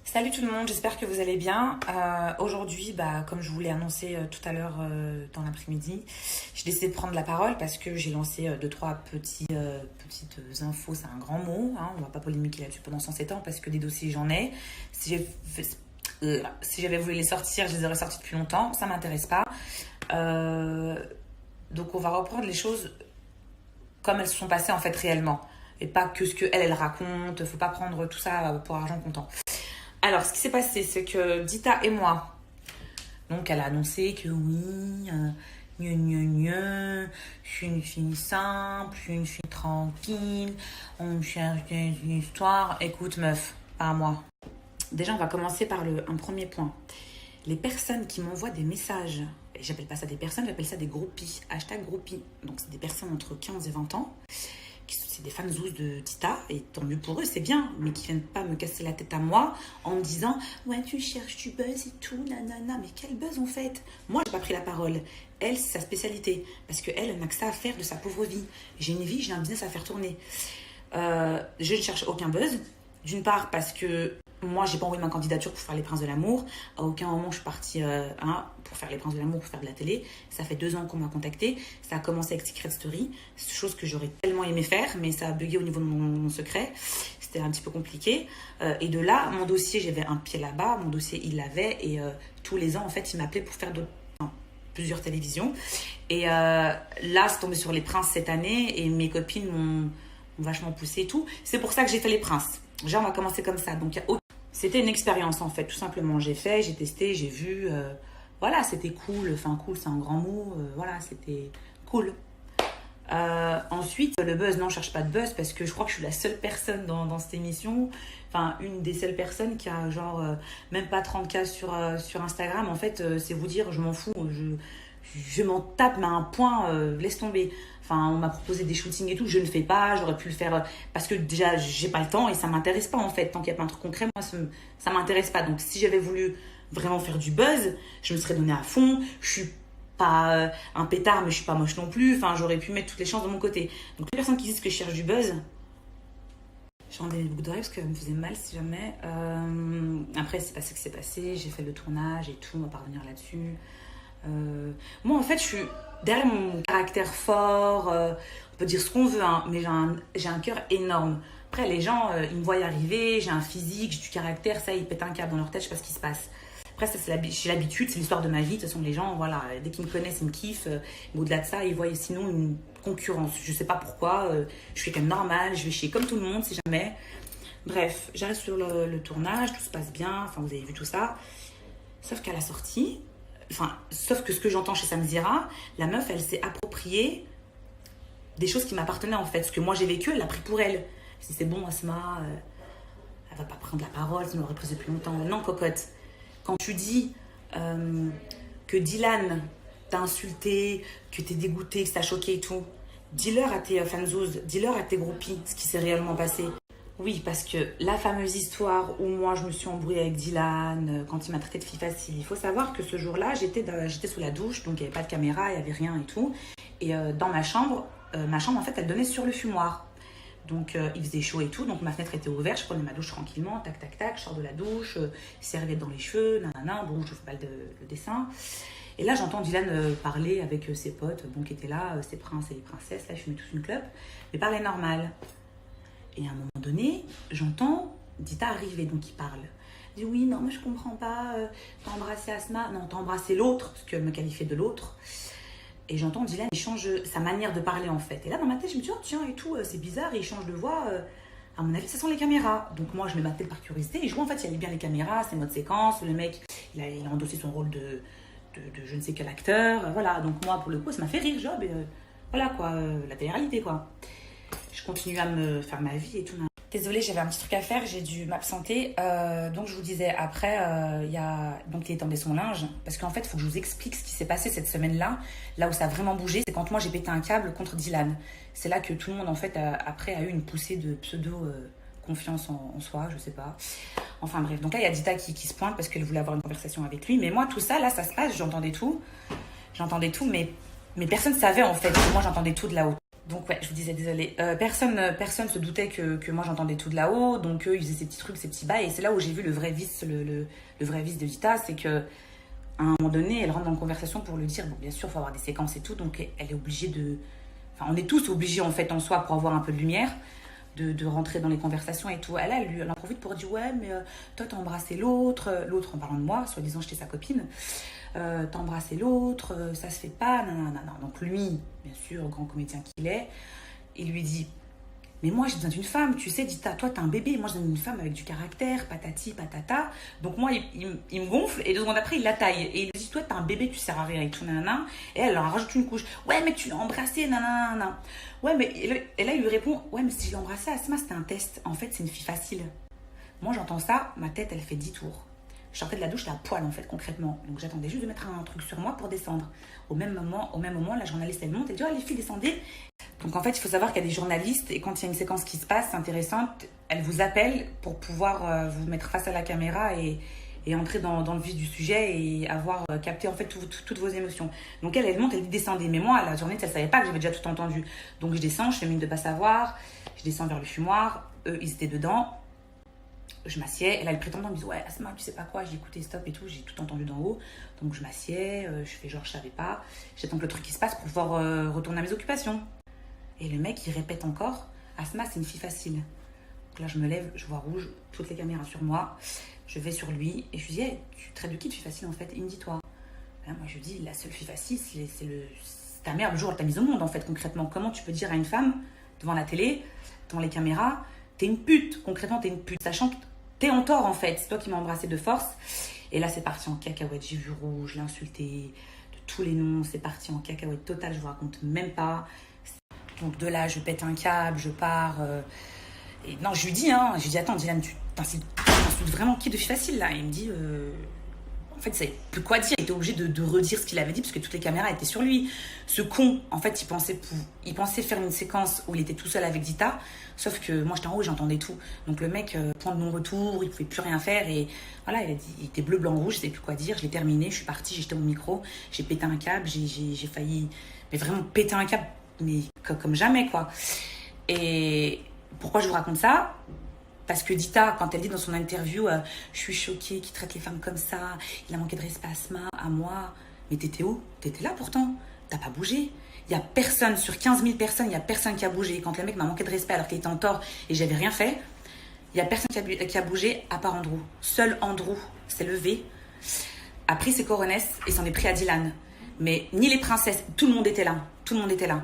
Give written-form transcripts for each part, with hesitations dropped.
Salut tout le monde, j'espère que vous allez bien. Aujourd'hui, comme je vous l'ai annoncé tout à l'heure dans l'après-midi, j'ai décidé de prendre la parole parce que j'ai lancé 2-3 petites infos, c'est un grand mot, hein, on va pas polémiquer là-dessus pendant 107 ans parce que des dossiers j'en ai. Si j'avais voulu les sortir, je les aurais sortis depuis longtemps, ça m'intéresse pas. Donc on va reprendre les choses comme elles se sont passées en fait réellement et pas que ce qu'elle raconte, faut pas prendre tout ça pour argent comptant. Alors, ce qui s'est passé, c'est que Dita et moi, donc elle a annoncé que oui, je suis une fille simple, je suis une fille tranquille, on cherche des histoires. Écoute meuf, pas moi. Déjà, on va commencer par un premier point. Les personnes qui m'envoient des messages, et j'appelle pas ça des personnes, j'appelle ça des groupies, #groupie. Donc, c'est des personnes entre 15 et 20 ans. C'est des fans zouz de Dita, et tant mieux pour eux, c'est bien, mais qui viennent pas me casser la tête à moi en me disant « Ouais, tu cherches du buzz et tout, nanana. » Mais quel buzz en fait? Moi, j'ai pas pris la parole. Elle, c'est sa spécialité, parce qu'elle n'a que ça à faire de sa pauvre vie. J'ai une vie, j'ai un business à faire tourner. Je ne cherche aucun buzz, d'une part parce que moi, j'ai pas envoyé ma candidature pour faire les Princes de l'amour. À aucun moment, je suis partie pour faire les Princes de l'amour, pour faire de la télé. Ça fait 2 ans qu'on m'a contactée. Ça a commencé avec Secret Story. C'est chose que j'aurais tellement aimé faire, mais ça a bugué au niveau de mon secret. C'était un petit peu compliqué. Et de là, mon dossier, j'avais un pied là-bas. Mon dossier, il l'avait. Et tous les ans, en fait, il m'appelait pour faire plusieurs télévisions. Et là, c'est tombé sur les Princes cette année. Et mes copines m'ont vachement poussé et tout. C'est pour ça que j'ai fait les Princes. Déjà, on va commencer comme ça. Donc, c'était une expérience en fait, tout simplement. J'ai fait, j'ai testé, j'ai vu. Voilà, c'était cool. Enfin, cool, c'est un grand mot. Voilà, c'était cool. Ensuite, le buzz, non, je cherche pas de buzz parce que je crois que je suis la seule personne dans cette émission. Enfin, une des seules personnes qui a genre même pas 30K sur Instagram. En fait, c'est vous dire, je m'en fous. Je m'en tape, mais à un point, laisse tomber. Enfin, on m'a proposé des shootings et tout, je ne fais pas, j'aurais pu le faire parce que déjà, j'ai pas le temps et ça m'intéresse pas en fait. Tant qu'il n'y a pas un truc concret, moi, ça m'intéresse pas. Donc, si j'avais voulu vraiment faire du buzz, je me serais donné à fond. Je suis pas un pétard, mais je suis pas moche non plus. Enfin, j'aurais pu mettre toutes les chances de mon côté. Donc, les personnes qui disent que je cherche du buzz, j'ai enlevé les boucles d'oreilles parce que ça me faisait mal si jamais. Après, c'est passé ce qui s'est passé. J'ai fait le tournage et tout, on va pas revenir là-dessus. Moi en fait je suis derrière mon caractère fort, on peut dire ce qu'on veut hein, mais j'ai un cœur énorme. Après les gens ils me voient y arriver, j'ai un physique, j'ai du caractère, ça ils pètent un câble dans leur tête, je sais pas ce qui se passe. Après ça j'ai l'habitude, c'est l'histoire de ma vie, de toute façon les gens voilà, dès qu'ils me connaissent ils me kiffent, mais au-delà de ça ils voient sinon une concurrence, je sais pas pourquoi, je suis quand même normale, je vais chier comme tout le monde si jamais. Bref, j'arrive sur le tournage, tout se passe bien, enfin vous avez vu tout ça, sauf qu'à la sortie, enfin, sauf que ce que j'entends chez Samzira, la meuf, elle s'est appropriée des choses qui m'appartenaient en fait. Ce que moi j'ai vécu, elle l'a pris pour elle. Si c'est bon, Asma, elle va pas prendre la parole, ça m'aurait pris depuis longtemps. Non, cocotte. Quand tu dis que Dylan t'a insulté, que t'es dégoûté, que ça t'a choqué et tout, dis-leur à tes fanzouz, dis-leur à tes groupies ce qui s'est réellement passé. Oui, parce que la fameuse histoire où moi je me suis embrouillée avec Dylan quand il m'a traité de fille facile, il faut savoir que ce jour-là, j'étais sous la douche, donc il n'y avait pas de caméra, il n'y avait rien et tout. Et dans ma chambre en fait, elle donnait sur le fumoir. Donc il faisait chaud et tout, donc ma fenêtre était ouverte, je prenais ma douche tranquillement, tac, tac, tac, je sors de la douche, serviette dans les cheveux, nanana, bon, je ne fais pas le dessin. Et là, j'entends Dylan parler avec ses potes, bon, qui étaient là, ses princes et les princesses, là, je fumais tous une clope, mais parler normal. Et à un moment donné, j'entends Dita arriver, donc il parle. Il dit oui, non, mais je comprends pas, t'as embrassé Asma, non, t'as embrassé l'autre, parce qu'elle me qualifiait de l'autre. Et j'entends Dylan, il change sa manière de parler en fait. Et là, dans ma tête, je me dis, oh tiens, et tout, c'est bizarre, et il change de voix. À mon avis, ça sent les caméras. Donc moi, je mets ma tête par curiosité, et je vois en fait, il y a bien les caméras, c'est mode séquence, le mec, il a endossé son rôle de je ne sais quel acteur, voilà. Donc moi, pour le coup, ça m'a fait rire, Job, voilà quoi, la télé-réalité quoi. Je continue à me faire ma vie et tout. Désolée, j'avais un petit truc à faire, j'ai dû m'absenter. Donc je vous disais, après, donc il étendait son linge. Parce qu'en fait, il faut que je vous explique ce qui s'est passé cette semaine-là. Là où ça a vraiment bougé, c'est quand moi j'ai pété un câble contre Dylan. C'est là que tout le monde, en fait, après, a eu une poussée de pseudo confiance en soi, je sais pas. Enfin bref, donc là il y a Dita qui se pointe parce qu'elle voulait avoir une conversation avec lui. Mais moi tout ça, là ça se passe, j'entendais tout, mais personne ne savait en fait que moi j'entendais tout de là-haut. Donc ouais, je vous disais désolée. Personne se doutait que moi j'entendais tout de là-haut. Donc eux ils faisaient ces petits trucs, ces petits bails. Et c'est là où j'ai vu le vrai vice, le vrai vice de Dita, c'est que à un moment donné, elle rentre dans une conversation pour lui dire, bon bien sûr il faut avoir des séquences et tout, donc elle est obligée de... Enfin on est tous obligés en fait en soi pour avoir un peu de lumière. De rentrer dans les conversations et tout. Elle en profite pour dire ouais mais toi t'as embrassé l'autre en parlant de moi, soi-disant j'étais sa copine, t'as embrassé l'autre, ça se fait pas, nanana. Donc lui, bien sûr, grand comédien qu'il est, il lui dit mais moi j'ai besoin d'une femme, tu sais Dita, toi t'as un bébé, moi j'ai besoin d'une femme avec du caractère, patati patata. Donc moi il me gonfle et 2 secondes après il la taille et il lui dit toi t'as un bébé, tu sers à rien et tout nanana. Et elle en rajoute une couche, ouais mais tu l'as embrassé nanana. Ouais mais et là il lui répond ouais mais si je l'ai embrassé Asma c'était un test, en fait c'est une fille facile. Moi j'entends ça, ma tête elle fait 10 tours. Je sortais de la douche, j'étais à poil en fait concrètement. Donc j'attendais juste de mettre un truc sur moi pour descendre. Au même moment, la journaliste elle monte et dit oh les filles descendez. Donc en fait il faut savoir qu'il y a des journalistes et quand il y a une séquence qui se passe intéressante, elle vous appelle pour pouvoir vous mettre face à la caméra et entrer dans le vif du sujet et avoir capté en fait toutes vos émotions. Donc elle monte, elle dit descendez. Mais moi la journaliste elle savait pas que j'avais déjà tout entendu. Donc je descends, je fais mine de pas savoir, je descends vers le fumoir, eux ils étaient dedans. Je m'assieds, et là le prétendant me dit ouais Asma tu sais pas quoi, j'ai écouté stop et tout, j'ai tout entendu d'en haut. Donc je m'assieds, je fais genre je savais pas, j'attends que le truc qui se passe pour pouvoir retourner à mes occupations. Et le mec il répète encore Asma c'est une fille facile. Donc là je me lève, je vois rouge, toutes les caméras sur moi, je vais sur lui et je lui dis hey, tu traites de qui de fille facile en fait? Il me dit toi. Là, moi je lui dis la seule fille facile c'est ta mère le jour où elle t'a mise au monde en fait concrètement. Comment tu peux dire à une femme devant la télé, devant les caméras, t'es une pute, concrètement t'es une pute, sachant que t'es en tort en fait, c'est toi qui m'as embrassé de force. Et là c'est parti en cacahuète, j'ai vu rouge, je l'ai insulté de tous les noms, c'est parti en cacahuète totale, je vous raconte même pas. Donc de là je pète un câble, je pars. Et non je lui dis attends Dylan, tu t'insultes vraiment qui de fille facile là? Et il me dit en fait, il savait plus quoi dire. Il était obligé de redire ce qu'il avait dit parce que toutes les caméras étaient sur lui. Ce con, en fait, il pensait faire une séquence où il était tout seul avec Dita. Sauf que moi, j'étais en haut et j'entendais tout. Donc le mec, point de non-retour, il pouvait plus rien faire. Et voilà, il était bleu, blanc, rouge, je savais plus quoi dire. Je l'ai terminé, je suis partie, j'ai jeté mon micro, j'ai pété un câble, j'ai failli, mais vraiment péter un câble, mais comme jamais, quoi. Et pourquoi je vous raconte ça? Parce que Dita, quand elle dit dans son interview je suis choquée qu'il traite les femmes comme ça, il a manqué de respect à moi. Mais t'étais où? T'étais là pourtant. T'as pas bougé. Il y a personne, sur 15 000 personnes, il y a personne qui a bougé. Quand le mec m'a manqué de respect alors qu'il était en tort et j'avais rien fait, il y a personne qui a bougé à part Andrew. Seul Andrew s'est levé, a pris ses coronesses et s'en est pris à Dylan. Mais ni les princesses, tout le monde était là. Tout le monde était là.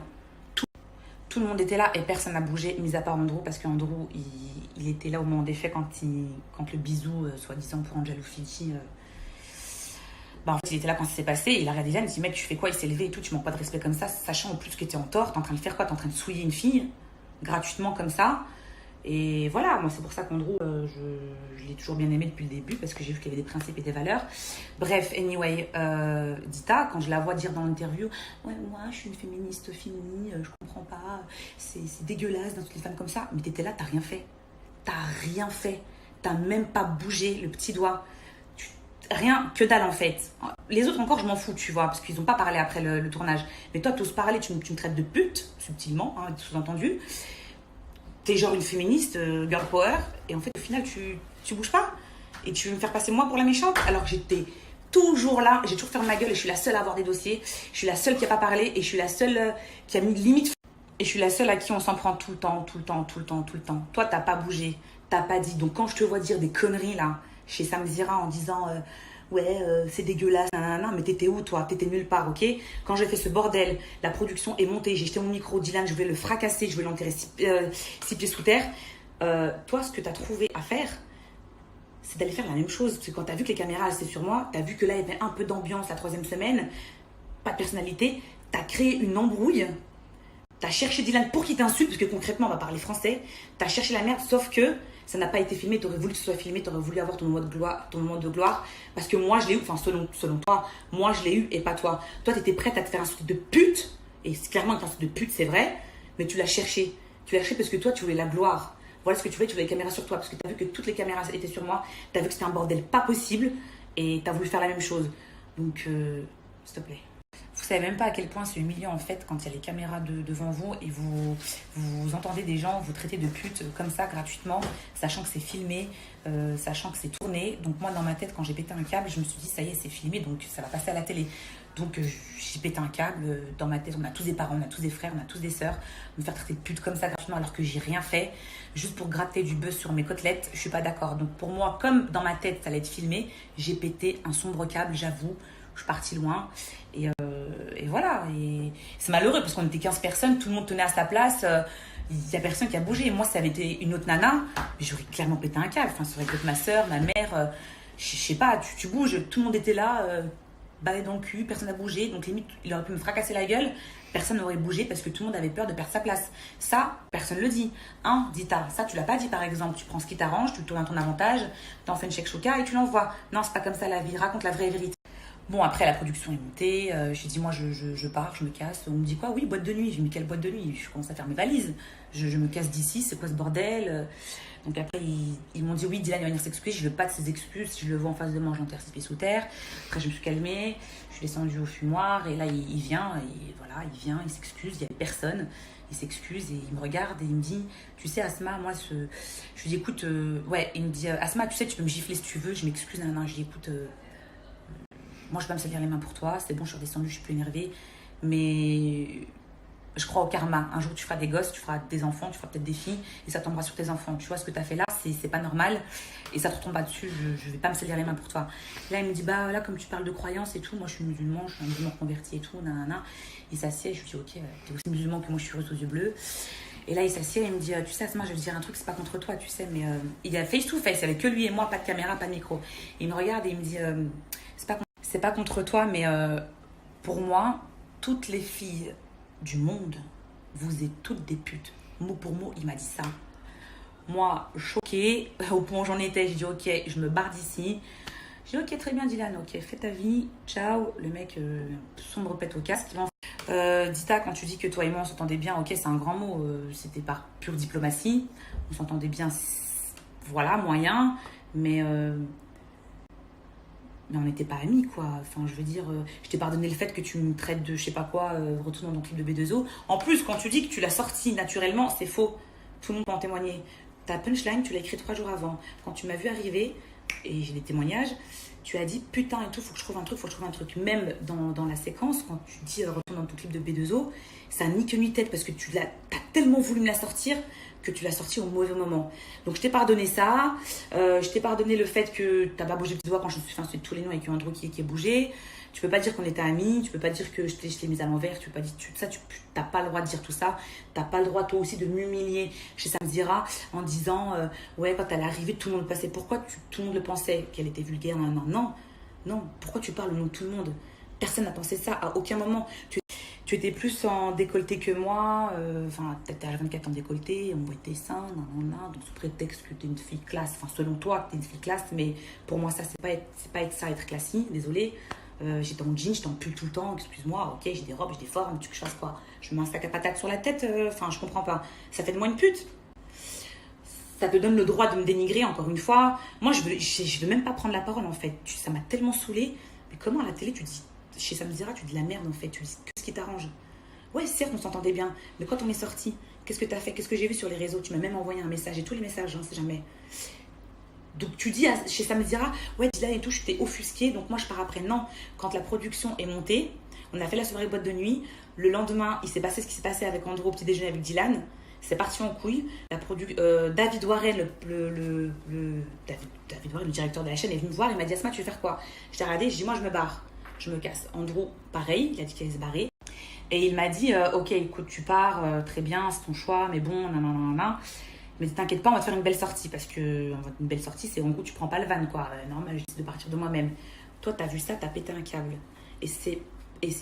Tout le monde était là et personne n'a bougé, mis à part Andrew, parce qu'Andrew, il était là au moment des faits quand le bisou, soi-disant pour Angel ou Fiji, en fait, il était là quand ça s'est passé. Il a regardé Dylan, il dit mec, tu fais quoi? Il s'est levé et tout, tu manques pas de respect comme ça, sachant en plus que t'es en tort, t'es en train de faire quoi? T'es en train de souiller une fille, gratuitement comme ça. Et voilà, moi c'est pour ça qu'Andrew, je l'ai toujours bien aimé depuis le début, parce que j'ai vu qu'il y avait des principes et des valeurs. Bref, anyway, Dita, quand je la vois dire dans l'interview, ouais, moi je suis une féministe finie, je comprends pas, c'est dégueulasse dans toutes les femmes comme ça. Mais t'étais là, t'as rien fait. T'as rien fait. T'as même pas bougé le petit doigt. Rien, que dalle en fait. Les autres encore, je m'en fous, tu vois, parce qu'ils n'ont pas parlé après le tournage. Mais toi, t'oses parler, tu me traites de pute, subtilement, sous-entendu. T'es genre une féministe, girl power, et en fait au final tu bouges pas et tu veux me faire passer moi pour la méchante alors que j'étais toujours là, j'ai toujours fermé ma gueule et je suis la seule à avoir des dossiers, je suis la seule qui a pas parlé et je suis la seule qui a mis limite et je suis la seule à qui on s'en prend tout le temps. Toi t'as pas bougé, t'as pas dit. Donc quand je te vois dire des conneries là chez Sam Zira en disant c'est dégueulasse, nanana, mais t'étais où toi? T'étais nulle part, ok? Quand j'ai fait ce bordel, la production est montée, j'ai jeté mon micro, Dylan, je voulais le fracasser, je voulais l'enterrer 6 pieds sous terre. Toi, ce que t'as trouvé à faire, c'est d'aller faire la même chose. Parce que quand t'as vu que les caméras étaient sur moi, t'as vu que là, il y avait un peu d'ambiance la 3e semaine, pas de personnalité, t'as créé une embrouille, t'as cherché Dylan pour qu'il t'insulte, parce que concrètement, on va parler français, t'as cherché la merde, sauf que ça n'a pas été filmé, t'aurais voulu que ce soit filmé, t'aurais voulu avoir ton moment de gloire, parce que moi je l'ai eu, enfin selon toi, moi je l'ai eu et pas toi. Toi t'étais prête à te faire insulter de pute, et c'est clairement une insulte de pute, c'est vrai, mais tu l'as cherché parce que toi tu voulais la gloire. voilà ce que tu voulais les caméras sur toi. Parce que tu as vu que toutes les caméras étaient sur moi. Tu as vu que c'était un bordel pas possible. Et tu as voulu faire la même chose. Donc, s'il te plaît. Vous savez même pas à quel point c'est humiliant en fait quand il y a les caméras devant vous et vous entendez des gens vous traiter de pute comme ça gratuitement, sachant que c'est filmé, sachant que c'est tourné. Donc moi dans ma tête quand j'ai pété un câble, je me suis dit ça y est c'est filmé donc ça va passer à la télé. Donc j'ai pété un câble, dans ma tête on a tous des parents, on a tous des frères, on a tous des sœurs. Me faire traiter de pute comme ça gratuitement alors que j'ai rien fait, juste pour gratter du buzz sur mes côtelettes, je suis pas d'accord. Donc pour moi comme dans ma tête ça allait être filmé, j'ai pété un sombre câble, j'avoue. Je suis partie loin et voilà. Et c'est malheureux parce qu'on était 15 personnes, tout le monde tenait à sa place. Il n'y a personne qui a bougé. Moi, si ça avait été une autre nana, j'aurais clairement pété un câble. Enfin, ça aurait été ma soeur, ma mère. Je sais pas, tu bouges. Tout le monde était là, balai dans le cul, personne n'a bougé. Donc, limite, il aurait pu me fracasser la gueule. Personne n'aurait bougé parce que tout le monde avait peur de perdre sa place. Ça, personne ne le dit. Hein, Dita, ça, tu l'as pas dit par exemple. Tu prends ce qui t'arrange, tu le tournes à ton avantage, tu en fais une chèque choca et tu l'envoies. Non, c'est pas comme ça la vie. Raconte la vraie vérité. Bon, après, la production est montée. J'ai dit, moi, je pars, je me casse. On me dit quoi? Oui, boîte de nuit. J'ai mis quelle boîte de nuit? Je commence à faire mes valises. Je me casse d'ici. C'est quoi ce bordel? Donc après, ils m'ont dit, oui, Dylan, il va venir s'excuser. Je veux pas de ses excuses. Si je le vois en face de moi, j'enterre ses pieds sous terre. Après, je me suis calmée. Je suis descendue au fumoir. Et là, il vient. Et voilà, il vient, il s'excuse. Il y avait personne. Il s'excuse et il me regarde et il me dit, tu sais, Asma, moi, je lui dis, écoute, ouais, il me dit, Asma, tu sais, tu peux me gifler si tu veux. Je m'excuse, non, je lui dis, écoute, moi, je vais pas me salir les mains pour toi. C'est bon, je suis redescendue, je suis plus énervée. Mais je crois au karma. Un jour, tu feras des gosses, tu feras des enfants, tu feras peut-être des filles. Et ça tombera sur tes enfants. Tu vois, ce que tu as fait là, c'est pas normal. Et ça te retombera dessus. Je vais pas me salir les mains pour toi. Là, il me dit, bah là, comme tu parles de croyance et tout, moi, je suis musulman, je suis un musulman converti et tout. Nanana. Il s'assied. Je lui dis, ok, t'es aussi musulman que moi, je suis russe aux yeux bleus. Et là, il s'assied et il me dit, tu sais, Asma, je vais te dire un truc, c'est pas contre toi, tu sais, mais il y a face to face, avec que lui et moi, pas de caméra, pas de micro. Et il me regarde et il me dit, c'est pas contre toi, mais pour moi, toutes les filles du monde, vous êtes toutes des putes. Mot pour mot, il m'a dit ça. Moi, choquée, au point où j'en étais, j'ai dit, ok, je me barre d'ici. J'ai dit, ok, très bien, Dylan, ok, fais ta vie, ciao. Le mec, sombre pète au casque. Dita, quand tu dis que toi et moi, on s'entendait bien, ok, c'est un grand mot. C'était par pure diplomatie. On s'entendait bien, voilà, moyen. Mais on n'était pas amis, quoi. Enfin, je veux dire, je t'ai pardonné le fait que tu me traites de je sais pas quoi, retourne dans ton clip de B2O. En plus, quand tu dis que tu l'as sorti naturellement, c'est faux. Tout le monde peut en témoigner. Ta punchline, tu l'as écrit 3 jours avant. Quand tu m'as vu arriver, et j'ai des témoignages, tu as dit putain et tout, faut que je trouve un truc. Même dans la séquence, quand tu dis retourne dans ton clip de B2O, ça n'a ni queue ni tête parce que t'as tellement voulu me la sortir que tu l'as sorti au mauvais moment. Donc je t'ai pardonné ça, je t'ai pardonné le fait que t'as pas bougé le petit doigt quand je me suis fait insulter tous les noms et qu'il y a Andrew qui est bougé. Tu peux pas dire qu'on était amis, tu peux pas dire que je t'ai mise à l'envers, tu peux pas dire ça, t'as pas le droit de dire tout ça, t'as pas le droit toi aussi de m'humilier chez Samzira en disant ouais quand elle est arrivée tout le monde passait. Pourquoi tout le monde le pensait qu'elle était vulgaire? Non, pourquoi tu parles au nom de tout le monde? Personne n'a pensé ça à aucun moment. Tu étais plus en décolleté que moi, enfin, t'étais à 24 en décolleté, on voit tes seins, donc sous prétexte que t'es une fille classe, enfin, selon toi, que t'es une fille classe, mais pour moi, ça, c'est pas être ça, être classique, désolée. J'étais en jean, j'étais en pull tout le temps, excuse-moi, ok, j'ai des robes, j'ai des formes, tu veux que je fasse quoi? Je me mets un sac à patates sur la tête, enfin, je comprends pas. Ça fait de moi une pute? Ça te donne le droit de me dénigrer, encore une fois. Moi, je veux même pas prendre la parole, en fait. Ça m'a tellement saoulée. Mais comment à la télé, tu dis, chez Samzira, tu dis la merde, en fait. Tu dis que ce qui t'arrange. Ouais, certes, on s'entendait bien. Mais quand on est sorti, qu'est-ce que t'as fait? Qu'est-ce que j'ai vu sur les réseaux? Tu m'as même envoyé un message. Et tous les messages, hein, c'est jamais. Donc, tu dis chez Samzira, ouais, Dylan et tout, je t'ai offusqué. Donc, moi, je pars après. Non, quand la production est montée, on a fait la soirée boîte de nuit. Le lendemain, il s'est passé ce qui s'est passé avec Andrew au petit déjeuner avec Dylan. C'est parti en couille. David Warren, David Warren, le directeur de la chaîne, est venu me voir. Il m'a dit, Asma, tu veux faire quoi? Je t'ai regardé, je dis, moi, je me barre. Je me casse. Andrew, pareil, il a dit qu'il allait se barrer. Et il m'a dit, ok, écoute, tu pars, très bien, c'est ton choix, mais bon, nanana. Mais t'inquiète pas, on va te faire une belle sortie. Parce que une belle sortie, c'est en gros, tu prends pas le van, quoi. Normal, je décide de partir de moi-même. Toi, t'as vu ça, t'as pété un câble. Et c'est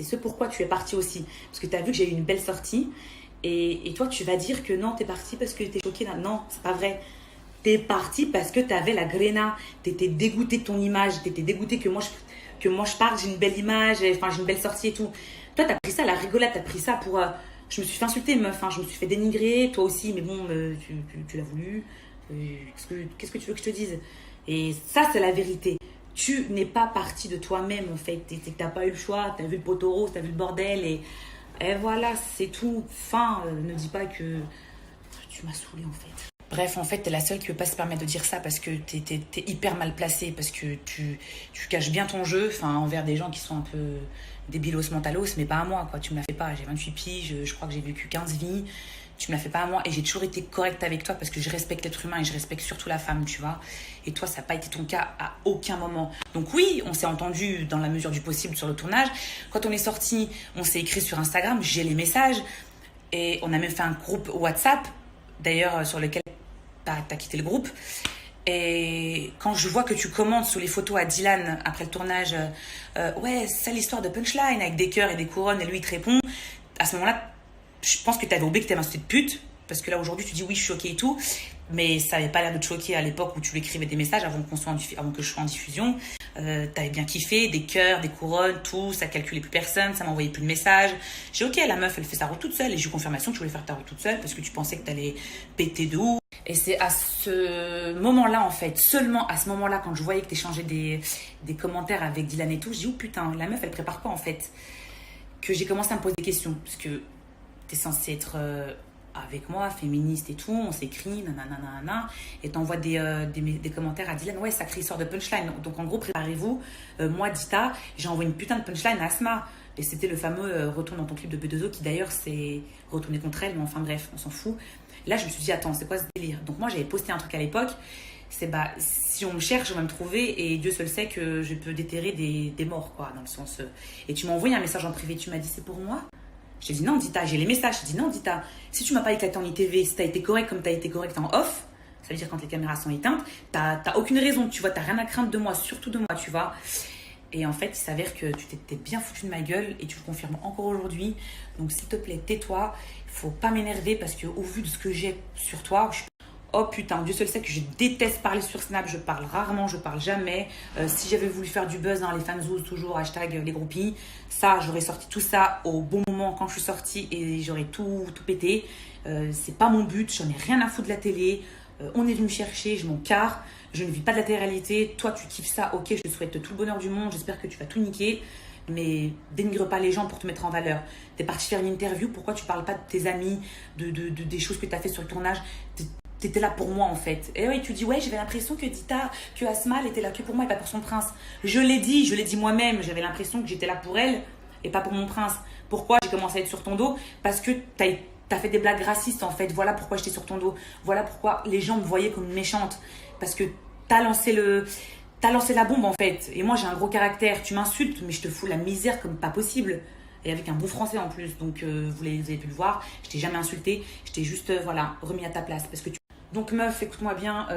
ce pourquoi tu es parti aussi. Parce que t'as vu que j'ai eu une belle sortie. Et toi, tu vas dire que non, t'es parti parce que t'es choquée. Non, c'est pas vrai. T'es parti parce que t'avais la gréna. T'étais dégoûté de ton image. T'étais dégoûté que moi je parle, j'ai une belle image, enfin, j'ai une belle sortie et tout. Toi, t'as pris ça à la rigolade. T'as pris ça pour... Je me suis fait insulter, meuf, hein, je me suis fait dénigrer, toi aussi, mais bon, tu l'as voulu. Qu'est-ce que tu veux que je te dise? Et ça, c'est la vérité. Tu n'es pas partie de toi-même, en fait. T'as pas eu le choix, t'as vu le poteau rose, t'as vu le bordel, et voilà, c'est tout. Fin, ne dis pas que tu m'as saoulée, en fait. Bref, en fait, t'es la seule qui peut pas se permettre de dire ça parce que t'es hyper mal placée, parce que tu caches bien ton jeu, enfin, envers des gens qui sont un peu débilos mentalos, mais pas à moi, quoi. Tu me la fais pas. J'ai 28 piges, je crois que j'ai vécu 15 vies. Tu me la fais pas à moi et j'ai toujours été correcte avec toi parce que je respecte l'être humain et je respecte surtout la femme, tu vois. Et toi, ça n'a pas été ton cas à aucun moment. Donc oui, on s'est entendu dans la mesure du possible sur le tournage. Quand on est sorti, on s'est écrit sur Instagram, j'ai les messages et on a même fait un groupe WhatsApp, d'ailleurs sur lequel t'as quitté le groupe. Et quand je vois que tu commentes sous les photos à Dylan après le tournage, ouais, c'est ça l'histoire de Punchline avec des cœurs et des couronnes, et lui il te répond, à ce moment-là, je pense que t'avais oublié que t'es un de pute, parce que là aujourd'hui tu dis oui, je suis choquée et tout, mais ça avait pas l'air de te choquer à l'époque où tu lui écrivais des messages avant que je sois en diffusion. T'avais bien kiffé, des cœurs, des couronnes, tout, ça calculait plus personne, ça m'envoyait plus de messages. J'ai ok, la meuf elle fait sa route toute seule, et j'ai eu confirmation que tu voulais faire ta route toute seule parce que tu pensais que t'allais péter de ouf. Et c'est à ce moment-là, en fait, seulement à ce moment-là, quand je voyais que t'échangeais des commentaires avec Dylan et tout, je dis, oh putain, la meuf, elle prépare quoi, en fait? Que j'ai commencé à me poser des questions. Parce que t'es censé être avec moi, féministe et tout, on s'écrit, nanana, et t'envoies des commentaires à Dylan, ouais, sacrée histoire de punchline. Donc en gros, préparez-vous, moi, Dita, j'ai envoyé une putain de punchline à Asma. Et c'était le fameux retourne dans ton clip de B2O qui d'ailleurs s'est retourné contre elle, mais enfin bref, on s'en fout. Là, je me suis dit, attends, c'est quoi ce délire? Donc moi, j'avais posté un truc à l'époque, c'est bah, si on me cherche, on va me trouver, et Dieu seul sait que je peux déterrer des morts, quoi, dans le sens... Et tu m'as envoyé un message en privé, tu m'as dit, c'est pour moi? J'ai dit non, Dita, j'ai les messages, j'ai dit non, Dita, si tu m'as pas éclaté en ITV, si t'as été correct comme t'as été correct en off, ça veut dire quand les caméras sont éteintes, t'as aucune raison, tu vois, t'as rien à craindre de moi, surtout de moi, tu vois. Et en fait, il s'avère que tu t'es bien foutu de ma gueule et tu le confirmes encore aujourd'hui. Donc, s'il te plaît, tais-toi. Il faut pas m'énerver parce qu'au vu de ce que j'ai sur toi, oh putain, Dieu seul sait que je déteste parler sur Snap. Je parle rarement, je parle jamais. Si j'avais voulu faire du buzz, les fanzouz, toujours, hashtag les groupies, ça, j'aurais sorti tout ça au bon moment quand je suis sortie et j'aurais tout pété. C'est pas mon but, j'en ai rien à foutre de la télé. On est venu me chercher, je m'en carre. Je ne vis pas de la télé-réalité. Toi, tu kiffes ça, ok, je te souhaite tout le bonheur du monde. J'espère que tu vas tout niquer. Mais dénigre pas les gens pour te mettre en valeur. T'es parti faire une interview, pourquoi tu parles pas de tes amis, des choses que tu as fait sur le tournage? T'étais là pour moi en fait. Et oui, tu dis ouais, j'avais l'impression que Dita, que Asma, elle était là que pour moi et pas pour son prince. Je l'ai dit moi-même. J'avais l'impression que j'étais là pour elle et pas pour mon prince. Pourquoi j'ai commencé à être sur ton dos? Parce que t'as fait des blagues racistes en fait. Voilà pourquoi j'étais sur ton dos. Voilà pourquoi les gens me voyaient comme une méchante. Parce que t'as lancé la bombe en fait. Et moi j'ai un gros caractère. Tu m'insultes, mais je te fous la misère comme pas possible. Et avec un bon français en plus. Donc vous avez pu le voir. Je t'ai jamais insulté. Je t'ai juste voilà, remis à ta place. Parce que donc meuf, écoute-moi bien,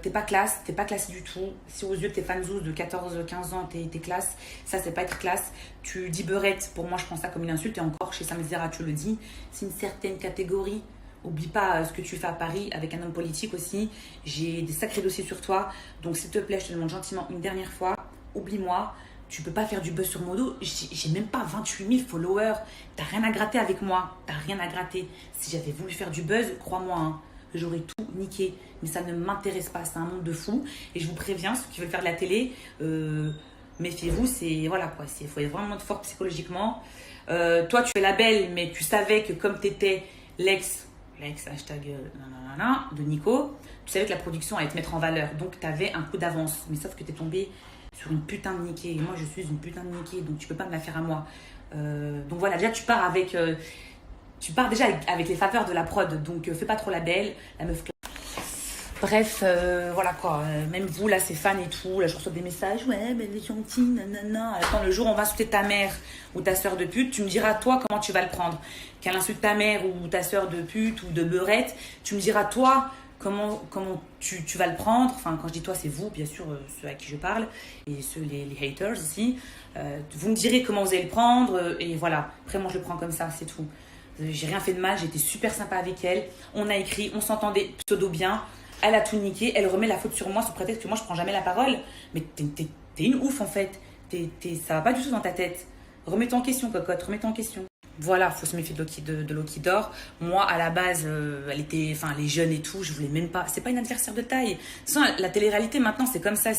t'es pas classe, t'es pas classe du tout. Si aux yeux de tes fanzouz de 14-15 ans, t'es classe, ça c'est pas être classe. Tu dis beurette, pour moi je prends ça comme une insulte. Et encore, chez Sam Zera, tu le dis, c'est une certaine catégorie. Oublie pas ce que tu fais à Paris avec un homme politique aussi. J'ai des sacrés dossiers sur toi. Donc s'il te plaît, je te demande gentiment une dernière fois, oublie-moi. Tu peux pas faire du buzz sur mon dos. J'ai même pas 28 000 followers. T'as rien à gratter avec moi. T'as rien à gratter. Si j'avais voulu faire du buzz, crois-moi, hein, j'aurais tout niqué. Mais ça ne m'intéresse pas. C'est un monde de fous. Et je vous préviens, ceux qui veulent faire de la télé, méfiez-vous. C'est voilà quoi. Il faut être vraiment fort psychologiquement. Toi, tu es la belle, mais tu savais que comme t'étais l'ex hashtag nanana, de Nico, tu savais que la production allait te mettre en valeur. Donc, tu avais un coup d'avance. Mais sauf que tu es tombé sur une putain de niquée. Et moi, je suis une putain de niquée. Donc, tu peux pas me la faire à moi. Donc, voilà. Déjà, tu pars déjà avec les faveurs de la prod. Donc, fais pas trop la belle. La meuf. Bref, voilà quoi. Même vous, là, c'est fans et tout. Là, je reçois des messages. Ouais, mais elle est gentille, nanana. Attends, le jour où on va insulter ta mère ou ta soeur de pute, tu me diras, toi, comment tu vas le prendre. Qu'elle insulte ta mère ou ta soeur de pute ou de beurette, tu me diras, toi, comment tu vas le prendre. Enfin, quand je dis toi, c'est vous, bien sûr, ceux à qui je parle. Et les haters aussi. Vous me direz comment vous allez le prendre. Et voilà. Après, moi, je le prends comme ça, c'est tout. J'ai rien fait de mal. J'étais super sympa avec elle. On a écrit, on s'entendait pseudo bien. Elle a tout niqué, elle remet la faute sur moi sous prétexte que moi je prends jamais la parole. Mais t'es une ouf en fait. Ça va pas du tout dans ta tête. Remets-toi en question, cocotte, remets-toi en question. Voilà, faut se méfier de l'eau qui dort. Moi, à la base, elle était, enfin, les jeunes et tout, je voulais même pas. C'est pas une adversaire de taille. Sans la télé-réalité maintenant, c'est comme ça.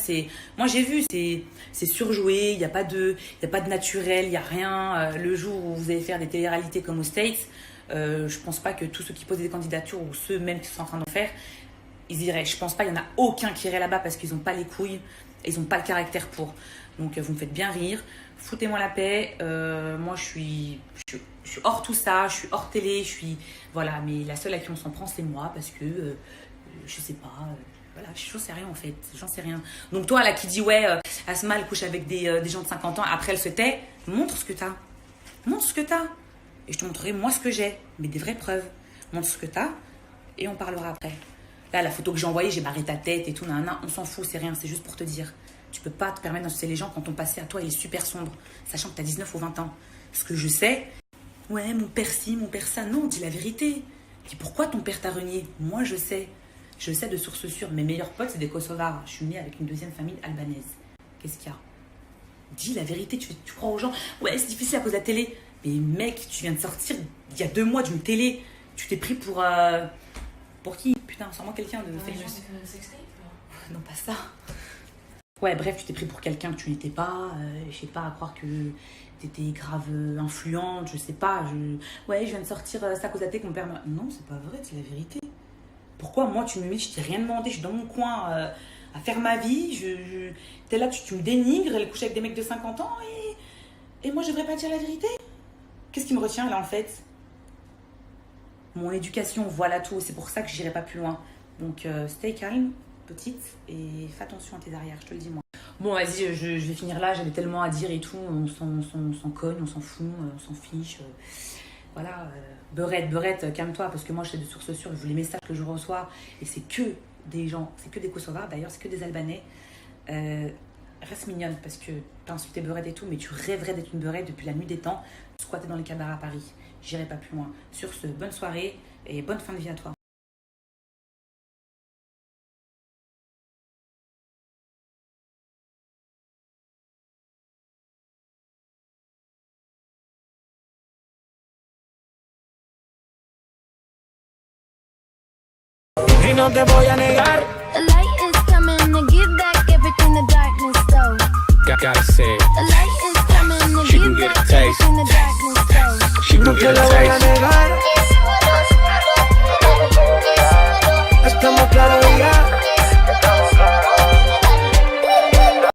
Moi, j'ai vu, c'est surjoué. Il y a pas de naturel, il y a rien. Le jour où vous allez faire des télé-réalités comme aux States, je pense pas que tous ceux qui posent des candidatures ou ceux même qui sont en train d'en faire, ils iraient. Je pense pas, il y en a aucun qui irait là-bas parce qu'ils ont pas les couilles, ils ont pas le caractère pour. Donc, vous me faites bien rire. Foutez-moi la paix. Moi, je suis hors tout ça. Je suis hors télé. Voilà, mais la seule à qui on s'en prend, c'est moi parce que je sais pas. Voilà, j'en sais rien en fait. J'en sais rien. Donc, toi, là, qui dit ouais, Asma, elle couche avec des gens de 50 ans. Après, elle se tait. Montre ce que t'as. Montre ce que t'as. Et je te montrerai moi ce que j'ai. Mais des vraies preuves. Montre ce que t'as. Et on parlera après. Là, la photo que j'ai envoyée, j'ai barré ta tête et tout. On s'en fout, c'est rien. C'est juste pour te dire. Tu peux pas te permettre d'insulter les gens quand ton passé à toi il est super sombre, sachant que tu as 19 ou 20 ans. Ce que je sais, ouais, mon père ci, mon père ça. Non, dis la vérité. Dis pourquoi ton père t'a renié. Moi, je sais. Je sais de source sûre. Mes meilleurs potes, c'est des Kosovars. Je suis née avec une deuxième famille albanaise. Qu'est-ce qu'il y a? Dis la vérité. Tu crois aux gens. Ouais, c'est difficile à cause de la télé. Mais mec, tu viens de sortir il y a 2 mois d'une télé. Tu t'es pris pour... Pour qui? Putain, sûrement quelqu'un de... Non, pas ça. Ouais, bref, tu t'es pris pour quelqu'un que tu n'étais pas. Je sais pas, à croire que t'étais grave influente, je sais pas. Ouais, je viens de sortir ça à cause de la télé que mon père m'a... Non, c'est pas vrai, c'est la vérité. Pourquoi moi, tu me dis, je t'ai rien demandé, je suis dans mon coin à faire ma vie. T'es là, tu me dénigres, elle couche avec des mecs de 50 ans et moi, je devrais pas dire la vérité? Qu'est-ce qui me retient là en fait? Mon éducation, voilà tout. C'est pour ça que j'irai pas plus loin. Donc, stay calme, petite, et fais attention à tes arrières, je te le dis moi. Bon, vas-y, je vais finir là. J'avais tellement à dire et tout. On s'en cogne, on s'en fout, on s'en fiche. Voilà. Beurette, calme-toi, parce que moi, je sais de sources sûres. Les messages que je reçois, et c'est que des gens, c'est que des Kosovars d'ailleurs, c'est que des Albanais. Reste mignonne, parce que t'as insulté Beurette et tout, mais tu rêverais d'être une Beurette depuis la nuit des temps, squatter dans les cabarets à Paris. J'irai pas plus loin. Sur ce, bonne soirée et bonne fin de vie à toi. Y no te voy a negar. The light is coming to get back everything the darkness stole. Gotta say it. The light is coming to She can get get a back taste. everything the darkness stole. She can get a taste.